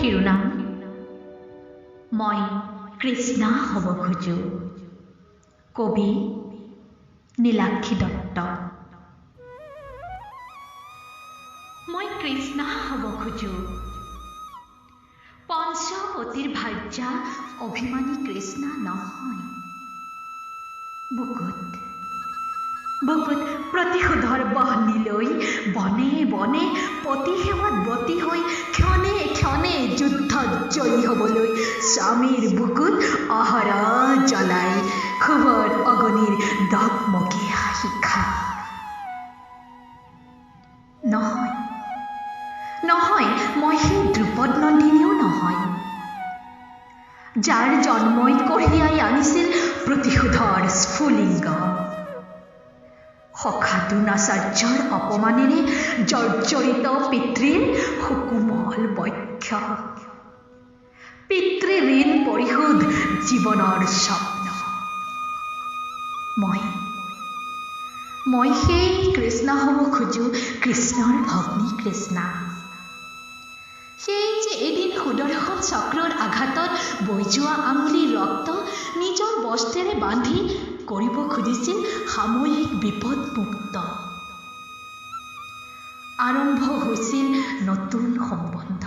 শিৰোনাম মই কৃষ্ণা হ'ব খোজো। কবি নীলাক্ষী দত্ত। মই কৃষ্ণা হ'ব খোজো। পঞ্চপতিৰ ভাৰ্যা অভিমানী কৃষ্ণা নহয়। বুকুত প্ৰতিশোধৰ বাহনি লৈ বনে বনে প্ৰতিসেৱাত ব্ৰতী হৈ ক্ষণে ক্ষণে যুদ্ধত জয়ী হ'বলৈ স্বামীৰ বুকুত অহৰহ জ্বলাই শুভৰ অগণিৰ দগমগীয়া শিখা। নহয় মই সেই দ্ৰুপদ নন্দিনীও নহয়, যাৰ জন্মই কঢ়িয়াই আনিছিল প্ৰতিশোধৰ স্ফুলিংগ। সখা দ্ৰোণাচাৰ্যৰ অপমানেৰে জৰ্জৰিত পিতৃৰ সুকোমল বক্ষ। পিতৃ ঋণ পৰিশোধ জীৱনৰ স্বপ্ন। মই সেই কৃষ্ণা হ'ব খোজো, কৃষ্ণৰ ভগ্নী কৃষ্ণা। সেই যে এদিন সুদৰ্শন চক্ৰৰ আঘাতত বৈ যোৱা আঙুলিৰ ৰক্ত নিজৰ বস্ত্ৰেৰে বান্ধি কৰিব খুজিছিল সাময়িক বিপদমুক্ত। আৰম্ভ হৈছিল নতুন সম্বন্ধ।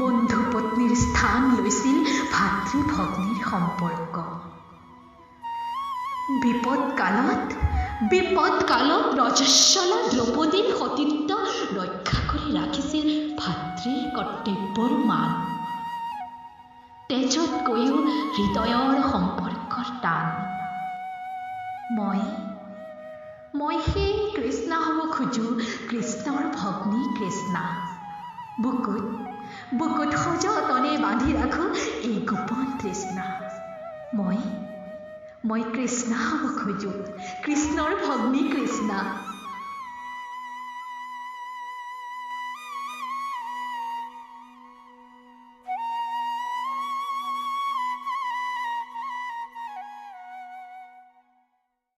বন্ধু পত্নীৰ স্থান লৈছিল ভাতৃ ভগ্নীৰ সম্পৰ্ক। বিপদকালত ৰজস্বলা দ্ৰৌপদীৰ সতীত্ব ৰক্ষা কৰি ৰাখিছিল ভাতৃৰ কৰ্তব্যৰ মান। তেজতকৈও হৃদয়ৰ সম্পৰ্কৰ টান। মই সেই কৃষ্ণা হ'ব খোজো, কৃষ্ণৰ ভগ্নী কৃষ্ণা। বুকুত সযতনে বান্ধি ৰাখো এই গোপন তৃষ্ণা। মই কৃষ্ণা হ'ব খোজো, কৃষ্ণৰ ভগ্নী কৃষ্ণা।